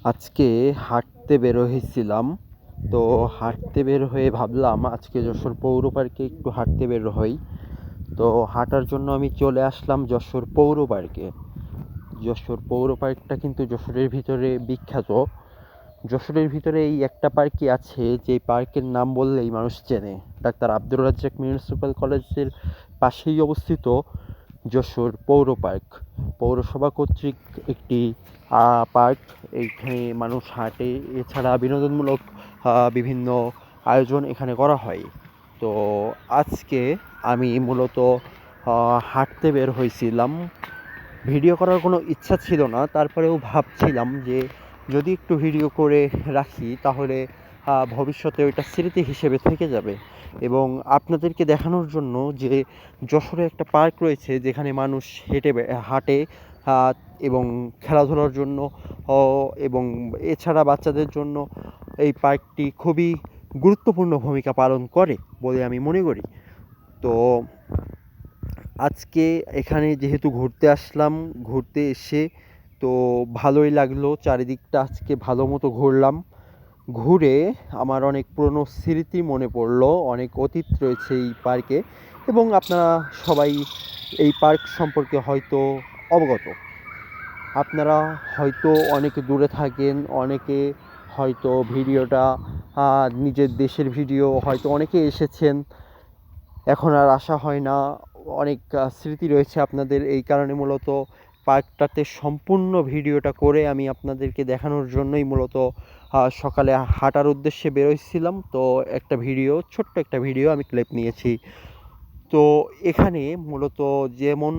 আজকে হাঁটতে বের হয়েছিলাম। তো হাঁটতে বের হয়ে ভাবলাম আজকে যশোর পৌর পার্কে একটু হাঁটতে বের হই। তো হাঁটার জন্য আমি চলে আসলাম যশোর পৌর পার্কে। যশোর পৌর পার্কটা কিন্তু যশোরের ভিতরে বিখ্যাত। যশোরের ভিতরে এই একটা পার্কই আছে যে পার্কের নাম বললেই মানুষ চেনে। ডাক্তার আব্দুর রাজ্জাক মিউনিসিপ্যাল কলেজের পাশেই অবস্থিত যশোর পৌর পার্ক। পৌরসভা কর্তৃক একটি পার্ক। এইখানে মানুষ হাঁটে, এছাড়া বিনোদনমূলক বিভিন্ন আয়োজন এখানে করা হয়। তো আজকে আমি মূলত হাঁটতে বের হয়েছিলাম। ভিডিও করার কোনো ইচ্ছা ছিল না, তারপরেও ভাবছিলাম যে যদি একটু ভিডিও করে রাখি তাহলে ভবিষ্যতে ওইটা স্মৃতি হিসেবে থেকে যাবে, এবং আপনাদেরকে দেখানোর জন্য যে যশোরে একটা পার্ক রয়েছে যেখানে মানুষ হাঁটে আহ, এবং খেলাধুলার জন্য এবং এছাড়া বাচ্চাদের জন্য এই পার্কটি খুবই গুরুত্বপূর্ণ ভূমিকা পালন করে বলে আমি মনে করি। তো আজকে এখানে যেহেতু ঘুরতে আসলাম, ঘুরতে এসে তো ভালোই লাগলো। চারিদিকটা আজকে ভালো মতো ঘুরলাম। ঘুরে আমার অনেক পুরনো স্মৃতি মনে পড়লো। অনেক অতীত রয়েছে এই পার্কে, এবং আপনারা সবাই এই পার্ক সম্পর্কে হয়তো অবগত। আপনারা হয়তো অনেকে দূরে থাকেন, অনেকে হয়তো ভিডিওটা নিজের দেশের ভিডিও হয়তো অনেকে এসেছেন, এখন আর আসা হয় না। অনেক স্মৃতি রয়েছে আপনাদের, এই কারণে মূলত পার্কটাতে সম্পূর্ণ ভিডিওটা করে আমি আপনাদেরকে দেখানোর জন্যই মূলত সকালে হাঁটার উদ্দেশ্যে বেরোইছিলাম। তো একটা ভিডিও, ছোট্ট একটা ভিডিও আমি ক্লিপ নিয়েছি। তো এখানে মূলত যেমন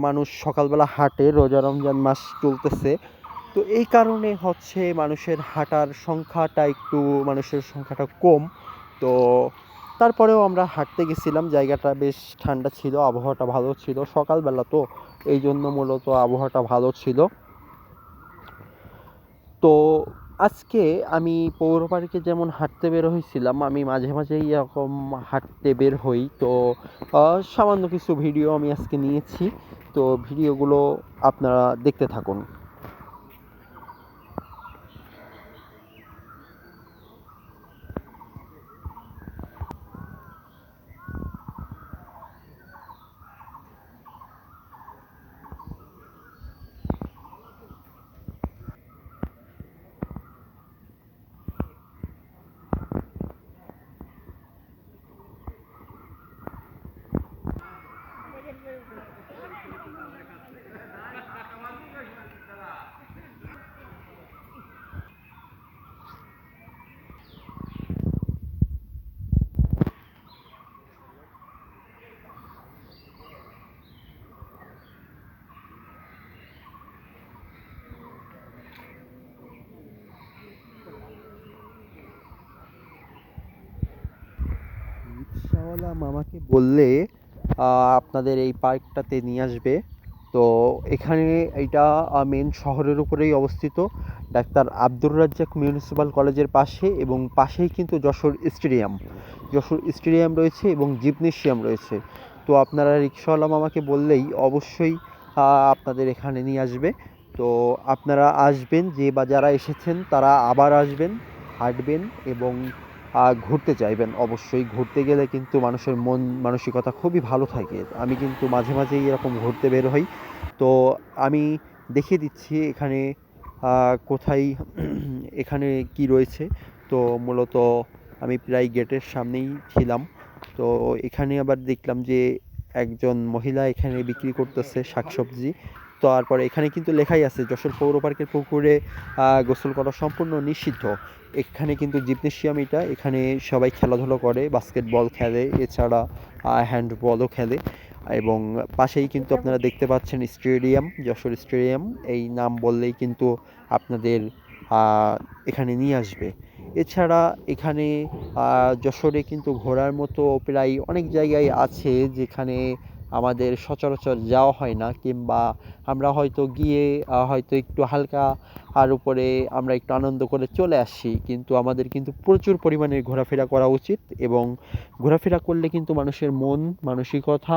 মানুষ সকালবেলা হাঁটে, রোজা রমজান মাস চলতেছে, তো এই কারণে হচ্ছে মানুষের সংখ্যাটা কম। তো তারপরেও আমরা হাঁটতে গেছিলাম, জায়গাটা বেশ ঠান্ডা ছিল, আবহাওয়াটা ভালো ছিল, সকালবেলা তো এই জন্য মূলত আবহাওয়াটা ভালো ছিল। তো আজকে আমি পৌর পার্কে যেমন হাঁটতে বের হয়েছিলাম, আমি মাঝে মাঝেই এরকম হাঁটতে বের হই। তো সামান্য কিছু ভিডিও আমি আজকে নিয়েছি। তো ভিডিওগুলো আপনারা দেখতে থাকুন। রিক্সাওয়ালা মামাকে বললে আপনাদের এই পার্কটাতে নিয়ে আসবে। তো এখানে এইটা মেন শহরের উপরেই অবস্থিত, ডাক্তার আব্দুর রাজ্জাক মিউনিসিপ্যাল কলেজের পাশে, এবং পাশেই কিন্তু যশোর স্টেডিয়াম রয়েছে এবং জিমনেশিয়াম রয়েছে। তো আপনারা রিক্সাওয়ালা মামাকে বললেই অবশ্যই আপনাদের এখানে নিয়ে আসবে। তো আপনারা আসবেন, যে বা যারা এসেছেন তারা আবার আসবেন, হাঁটবেন এবং ঘুরতে চাইবেন। অবশ্যই ঘুরতে গেলে কিন্তু মানুষের মন মানসিকতা খুবই ভালো থাকে। আমি কিন্তু মাঝে মাঝেই এরকম ঘুরতে বের হই। তো আমি দেখিয়ে দিচ্ছি এখানে কোথায় এখানে কি রয়েছে। তো মূলত আমি প্রায় গেটের সামনেই ছিলাম। তো এখানে আবার দেখলাম যে একজন মহিলা এখানে বিক্রি করতেছে শাকসবজি। তারপরে এখানে কিন্তু লেখাই আছে যশোর পৌর পার্কের পুকুরে গোসল করা সম্পূর্ণ নিষিদ্ধ। এখানে কিন্তু জিমনেশিয়াম, এখানে সবাই খেলাধুলো করে, বাস্কেটবল খেলে, এছাড়া হ্যান্ডবলও খেলে। এবং পাশেই কিন্তু আপনারা দেখতে পাচ্ছেন স্টেডিয়াম, যশোর স্টেডিয়াম। এই নাম বললেই কিন্তু আপনাদের এখানে নিয়ে আসবে। এছাড়া এখানে যশোরে কিন্তু ঘোরার মতো প্রায় অনেক জায়গায় আছে যেখানে আমাদের সচরাচর যাওয়া হয় না, কিংবা আমরা হয়তো গিয়ে হয়তো একটু হালকা আর উপরে আমরা একটু আনন্দ করে চলে আসি। কিন্তু আমাদের কিন্তু প্রচুর পরিমাণে ঘোরাফেরা করা উচিত, এবং ঘোরাফেরা করলে কিন্তু মানুষের মন মানসিকতা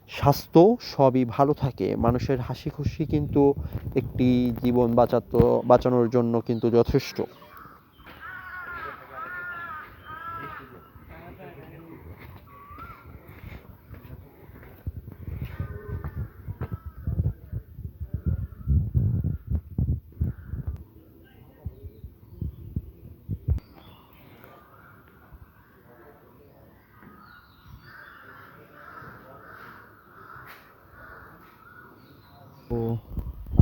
স্বাস্থ্য সবই ভালো থাকে। মানুষের হাসি খুশি কিন্তু একটি জীবন বাঁচানোর জন্য কিন্তু যথেষ্ট। তো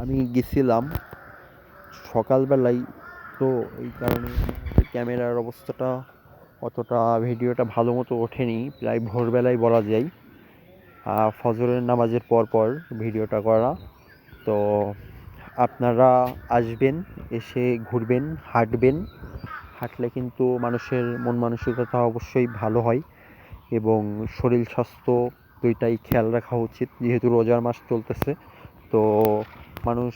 আমি গেছিলাম সকালবেলায়, তো এই কারণে ক্যামেরার অবস্থাটা অতটা ভিডিওটা ভালো মতো ওঠেনি, প্রায় ভোরবেলায় বলা যায়। ফজরের নামাজের পর পর ভিডিওটা করা। তো আপনারা আসবেন, এসে ঘুরবেন, হাঁটবেন। হাঁটলে কিন্তু মানুষের মন মানসিকতা অবশ্যই ভালো হয় এবং শরীর স্বাস্থ্য দুইটাই খেয়াল রাখা উচিত, যেহেতু রোজার মাস চলতেছে। তো মানুষ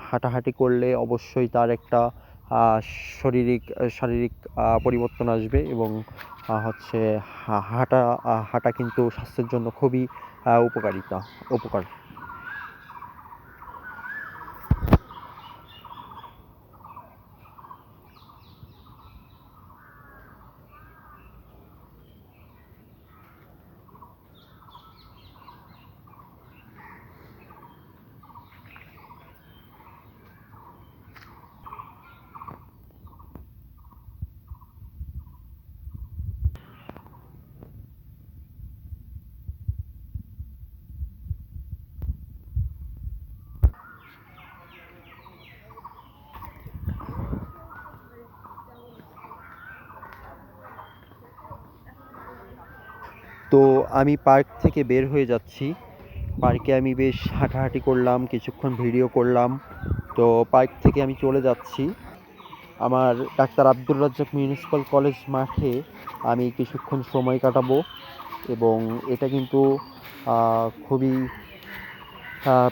হাঁটাহাঁটি করলে অবশ্যই তার একটা আহ, শারীরিক পরিবর্তন আসবে এবং হচ্ছে হাঁটা কিন্তু স্বাস্থ্যের জন্য খুবই উপকার। তো আমি পার্ক থেকে বের হয়ে যাচ্ছি। পার্কে আমি বেশ হাঁটাহাঁটি করলাম, কিছুক্ষণ ভিডিও করলাম। তো পার্ক থেকে আমি চলে যাচ্ছি আমার doctor Abdur Razzak municipal college মাঠে। আমি কিছুক্ষণ সময় কাটাবো এবং এটা কিন্তু খুবই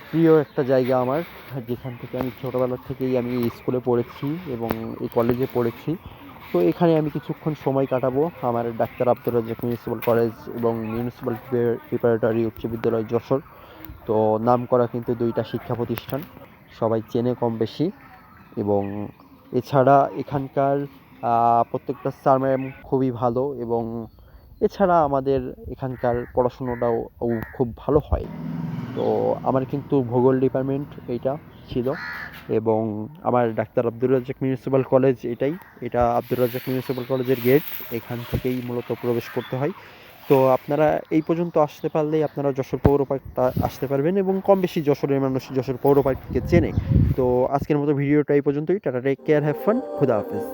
প্রিয় একটা জায়গা আমার, যেখান থেকে আমি ছোটোবেলা থেকেই আমি এই স্কুলে পড়েছি এবং এই কলেজে পড়েছি। তো এখানে আমি কিছুক্ষণ সময় কাটাবো আমার doctor Abdur Razzak municipal college এবং মিউনিসিপ্যাল প্রিপারেটরি উচ্চ বিদ্যালয় যশোর। তো নামকরা কিন্তু দুইটা শিক্ষা প্রতিষ্ঠান, সবাই চেনে কম বেশি। এবং এছাড়া এখানকার প্রত্যেকটা স্যার ম্যাম খুবই ভালো এবং এছাড়া আমাদের এখানকার পড়াশুনোটাও খুব ভালো হয়। তো আমার কিন্তু ভূগোল ডিপার্টমেন্ট এইটা ছিল এবং আমার doctor Abdur Razzak municipal college এটা আব্দুর রাজ্জাক মিউনিসিপ্যাল কলেজের গেট, এখান থেকেই মূলত প্রবেশ করতে হয়। তো আপনারা এই পর্যন্ত আসতে পারলেই আপনারা যশোর পৌর পার্কটা আসতে পারবেন এবং কম বেশি যশোরের মানুষ যশোর পৌর পার্ককে চেনে। তো আজকের মতো ভিডিওটা এই পর্যন্তই। Ta-ta, take care, have fun, খুদা হাফেজ।